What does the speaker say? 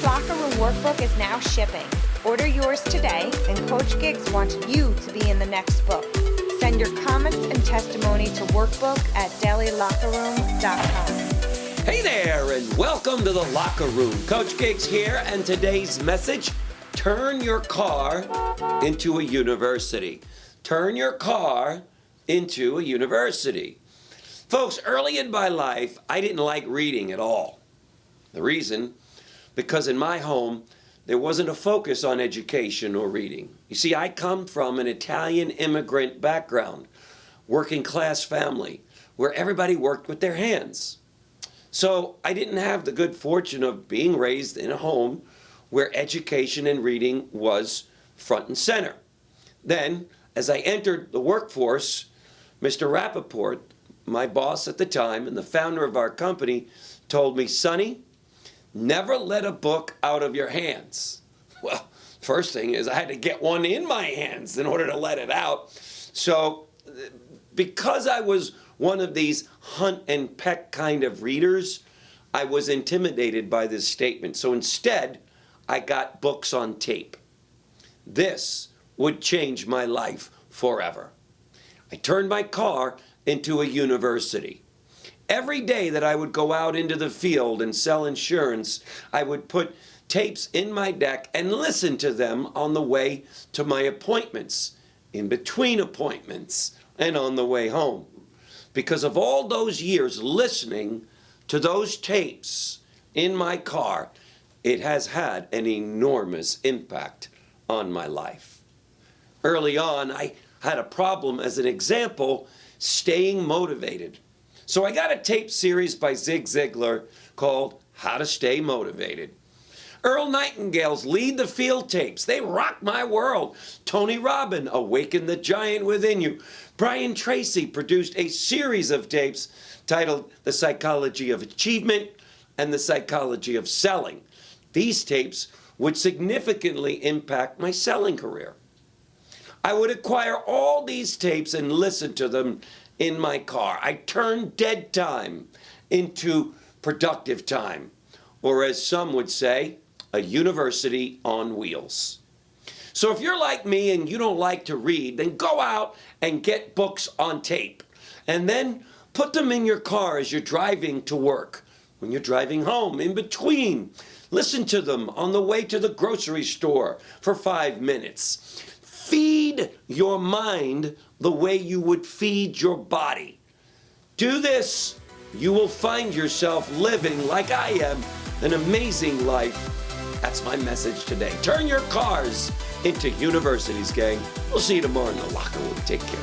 Locker Room Workbook is now shipping. Order yours today, and Coach Giggs wants you to be in the next book. Send your comments and testimony to workbook@dailylockerroom.com. Hey there, and welcome to the Locker Room. Coach Giggs here, and today's message, turn your car into a university. Turn your car into a university. Folks, early in my life, I didn't like reading at all. The reason, because in my home, there wasn't a focus on education or reading. You see, I come from an Italian immigrant background, working class family, where everybody worked with their hands. So I didn't have the good fortune of being raised in a home where education and reading was front and center. Then, as I entered the workforce, Mr. Rapoport, my boss at the time and the founder of our company, told me, "Sonny, never let a book out of your hands." Well, first thing is I had to get one in my hands in order to let it out. So because I was one of these hunt and peck kind of readers, I was intimidated by this statement. So instead, I got books on tape. This would change my life forever. I turned my car into a university. Every day that I would go out into the field and sell insurance, I would put tapes in my deck and listen to them on the way to my appointments, in between appointments, and on the way home. Because of all those years listening to those tapes in my car, it has had an enormous impact on my life. Early on, I had a problem, as an example, staying motivated. So I got a tape series by Zig Ziglar called How to Stay Motivated. Earl Nightingale's Lead the Field tapes, they rock my world. Tony Robbins, Awaken the Giant Within You. Brian Tracy produced a series of tapes titled The Psychology of Achievement and The Psychology of Selling. These tapes would significantly impact my selling career. I would acquire all these tapes and listen to them in my car. I turned dead time into productive time, or as some would say, a university on wheels. So if you're like me and you don't like to read, then go out and get books on tape, and then put them in your car as you're driving to work, when you're driving home, in between. Listen to them on the way to the grocery store for 5 minutes. Feed your mind the way you would feed your body. Do this, you will find yourself living, like I am, an amazing life. That's my message today. Turn your cars into universities, gang. We'll see you tomorrow in the locker room. Take care.